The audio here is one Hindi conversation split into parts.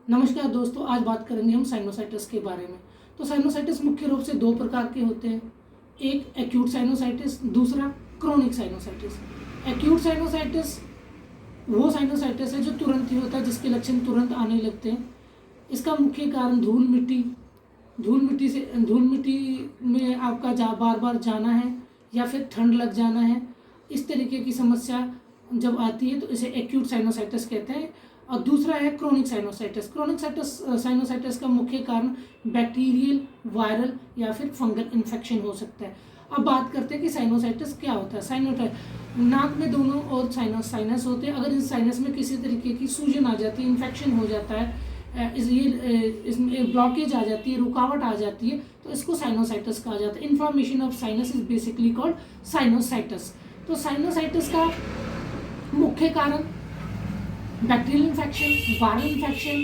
नमस्कार दोस्तों, आज बात करेंगे हम साइनोसाइटिस के बारे में। तो साइनोसाइटिस मुख्य रूप से दो प्रकार के होते हैं। एक एक्यूट साइनोसाइटिस, दूसरा क्रोनिक साइनोसाइटिस। एक्यूट साइनोसाइटिस वो साइनोसाइटिस है जो तुरंत ही होता है, जिसके लक्षण तुरंत आने लगते हैं। इसका मुख्य कारण धूल मिट्टी में आपका बार बार जाना है या फिर ठंड लग जाना है। इस तरीके की समस्या जब आती है तो इसे एक्यूट साइनोसाइटिस कहते हैं। और दूसरा है क्रोनिक साइनोसाइटिस। क्रोनिक साइनोसाइटिस का मुख्य कारण बैक्टीरियल, वायरल या फिर फंगल इन्फेक्शन हो सकता है। अब बात करते हैं कि साइनोसाइटिस क्या होता है। साइनोसाइटिस नाक में दोनों और साइनस होते हैं। अगर इस साइनस में किसी तरीके की सूजन आ जाती है, इन्फेक्शन हो जाता है, इसमें ब्लॉकेज आ जाती है, रुकावट आ जाती है, तो इसको साइनोसाइटिस कहा जाता है। Inflammation of sinus is basically called sinusitis. तो साइनोसाइटिस का मुख्य कारण bacterial infection, viral infection,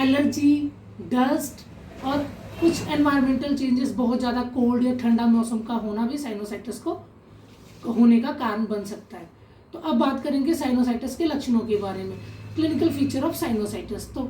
allergy, dust और कुछ एनवायरमेंटल चेंजेस, बहुत ज़्यादा कोल्ड या ठंडा मौसम का होना भी साइनोसाइटिस को होने का कारण बन सकता है। तो अब बात करेंगे साइनोसाइटिस के लक्षणों के बारे में। Clinical feature of sinusitis. तो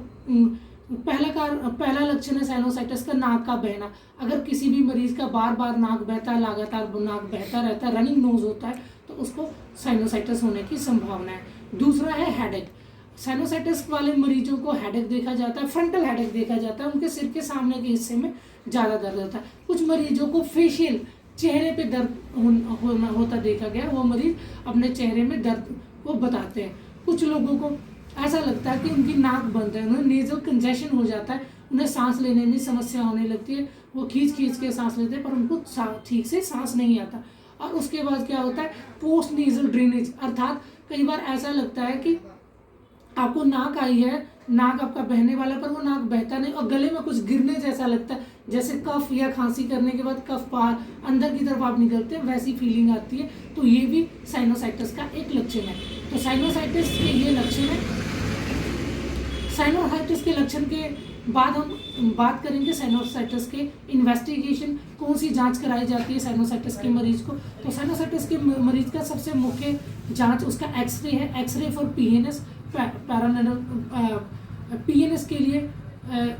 पहला लक्षण है साइनोसाइटिस का नाक का बहना। अगर किसी भी मरीज का बार बार नाक बहता है, लगातार नाक बहता रहता है, रनिंग नोज होता है, तो उसको साइनोसाइटिस होने की संभावना है। दूसरा है हेडेक। साइनोसाइटिस वाले मरीजों को हेडेक देखा जाता है, फ्रंटल हेडेक देखा जाता है, उनके सिर के सामने के हिस्से में ज़्यादा दर्द होता है। कुछ मरीजों को फेशियल, चेहरे पे दर्द होता देखा गया। वो मरीज अपने चेहरे में दर्द को बताते हैं। कुछ लोगों को ऐसा लगता है कि उनकी नाक बंद है, उन्हें नेजल कंजेशन हो जाता है, उन्हें सांस लेने में समस्या होने लगती है। वो खींच के सांस लेते हैं पर उनको ठीक से सांस नहीं आता। और उसके बाद क्या होता है, पोस्ट नेजल ड्रेनेज, अर्थात कई बार ऐसा लगता है कि आपको नाक आई है, नाक आपका बहने वाला, पर वो नाक बहता नहीं और गले में कुछ गिरने जैसा लगता है, जैसे कफ या खांसी करने के बाद कफ बाहर अंदर की तरफ आप निकलते हैं, वैसी फीलिंग आती है। तो ये भी साइनोसाइटिस का एक लक्षण है। तो साइनोसाइटिस के ये लक्षण है। साइनोसाइटिस के लक्षण के बाद हम बात करेंगे साइनोसाइटिस के इन्वेस्टिगेशन, कौन सी जांच कराई जाती है साइनोसाइटिस के मरीज को। तो साइनोसाइटिस के मरीज का सबसे मुख्य जांच उसका एक्सरे है। एक्सरे फॉर पीएनएस, पैरानल पीएनएस के लिए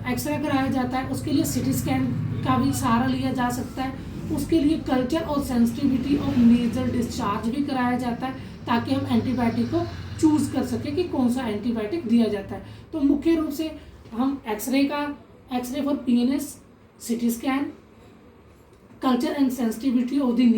एक्सरे कराया जाता है। उसके लिए सिटी स्कैन का भी सहारा लिया जा सकता है। उसके लिए कल्चर और सेंसिटिविटी ऑफ नेजल डिस्चार्ज भी कराया जाता है, ताकि हम एंटीबायोटिक को चूज कर सके कि कौन सा एंटीबायोटिक दिया जाता है। तो मुख्य रूप से हम x ray for PNS, CT scan, culture and sensitivity of the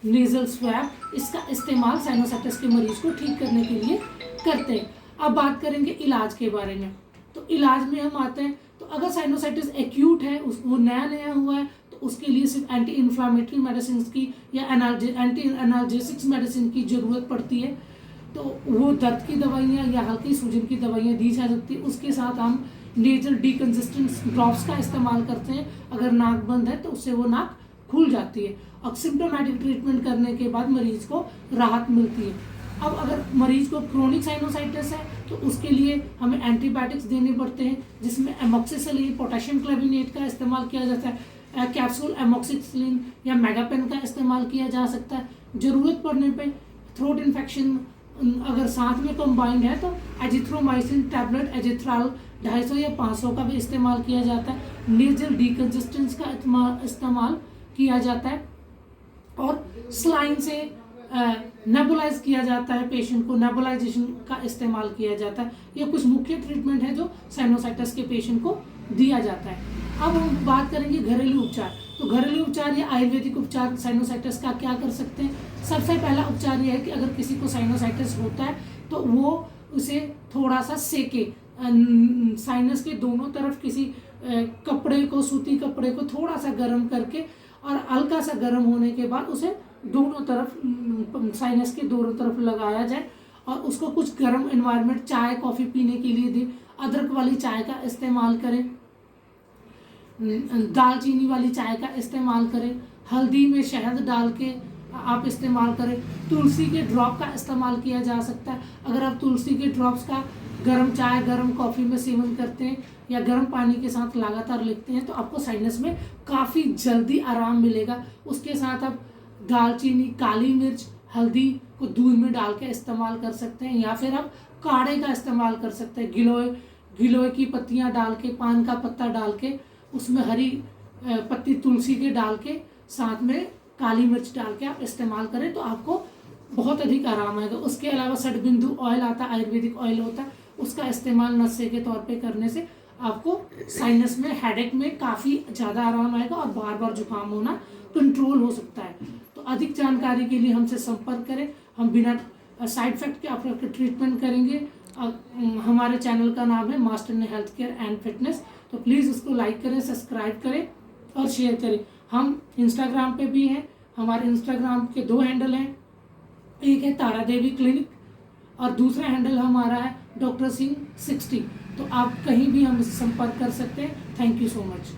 nasal swab, इसका इस्तेमाल साइनोसाइटिस के मरीज को ठीक करने के लिए करते हैं। अब बात करेंगे इलाज के बारे में। तो इलाज में हम आते हैं, तो अगर साइनोसाइटिस एक्यूट है, वो नया हुआ है, तो उसके लिए सिर्फ एंटी इन्फ्लामेटरी मेडिसिन की या एंटी एनाल्जेसिक्स मेडिसिन की ज़रूरत पड़ती है। तो वो दर्द की दवाइयाँ या हल्की सूजन की दवाइयाँ दी जा सकती है। उसके साथ हम नेजल डीकंजेस्टेंस ड्रॉप्स का इस्तेमाल करते हैं। अगर नाक बंद है तो उससे वो नाक खुल जाती है और सिम्टोमेटिक ट्रीटमेंट करने के बाद मरीज को राहत मिलती है। अब अगर मरीज को क्रोनिक साइनोसाइटिस है तो उसके लिए हमें एंटीबायोटिक्स देने पड़ते हैं, जिसमें एमोक्सिसिलिन, पोटेशियम क्लेविनेट का इस्तेमाल किया जाता है। कैप्सूल एमोक्सिसिलिन या मेगापेन का इस्तेमाल किया जा सकता है। ज़रूरत पड़ने पे थ्रोट इन्फेक्शन अगर साथ में कंबाइंड है तो एजिथ्रोमाइसिन टैबलेट, एजिथ्राल 250 या 500 का भी इस्तेमाल किया जाता है। नेजल डीकंजेस्टेंस का इस्तेमाल किया जाता है और स्लाइन से नेबुलाइज किया जाता है। पेशेंट को नेबुलाइजेशन का इस्तेमाल किया जाता है। ये कुछ मुख्य ट्रीटमेंट है जो साइनोसाइटिस के पेशेंट को दिया जाता है। अब हम बात करेंगे घरेलू उपचार। तो घरेलू उपचार या आयुर्वेदिक उपचार साइनोसाइटिस का क्या कर सकते हैं। सबसे पहला उपचार यह है कि अगर किसी को साइनोसाइटिस होता है तो वो उसे थोड़ा सा सेके, साइनस के दोनों तरफ किसी कपड़े को, सूती कपड़े को थोड़ा सा गर्म करके और हल्का सा गर्म होने के बाद उसे दोनों तरफ, साइनस के दोनों तरफ लगाया जाए और उसको कुछ गर्म एनवायरनमेंट, चाय कॉफ़ी पीने के लिए दें। अदरक वाली चाय का इस्तेमाल करें, दालचीनी वाली चाय का इस्तेमाल करें, हल्दी में शहद डाल के आप इस्तेमाल करें। तुलसी के ड्रॉप का इस्तेमाल किया जा सकता है। अगर आप तुलसी के ड्रॉप्स का गर्म चाय, गर्म कॉफ़ी में सेवन करते हैं या गर्म पानी के साथ लगातार लेते हैं तो आपको साइनस में काफ़ी जल्दी आराम मिलेगा। उसके साथ आप दालचीनी, काली मिर्च, हल्दी को दूध में डाल के इस्तेमाल कर सकते हैं या फिर आप काढ़े का इस्तेमाल कर सकते हैं। गिलोय की पत्तियां डाल के, पान का पत्ता डाल के, उसमें हरी पत्ती तुलसी के डाल के, साथ में काली मिर्च डाल के आप इस्तेमाल करें तो आपको बहुत अधिक आराम आएगा। उसके अलावा षडबिंदु ऑयल आता है, आयुर्वेदिक ऑयल होता है, उसका इस्तेमाल नशे के तौर पे करने से आपको साइनस में, हेडेक में काफ़ी ज़्यादा आराम आएगा और बार बार जुकाम होना कंट्रोल हो सकता है। तो अधिक जानकारी के लिए हमसे संपर्क करें, हम बिना साइड इफेक्ट के आपका ट्रीटमेंट करेंगे। हमारे चैनल का नाम है मास्टर ने हेल्थ केयर एंड फिटनेस, तो प्लीज़ उसको लाइक करें, सब्सक्राइब करें और शेयर करें। हम इंस्टाग्राम पे भी हैं, हमारे इंस्टाग्राम के 2 हैंडल हैं, एक है तारा देवी क्लिनिक और दूसरा हैंडल हमारा है डॉक्टर सिंह 60। तो आप कहीं भी हमसे संपर्क कर सकते हैं। Thank you so much.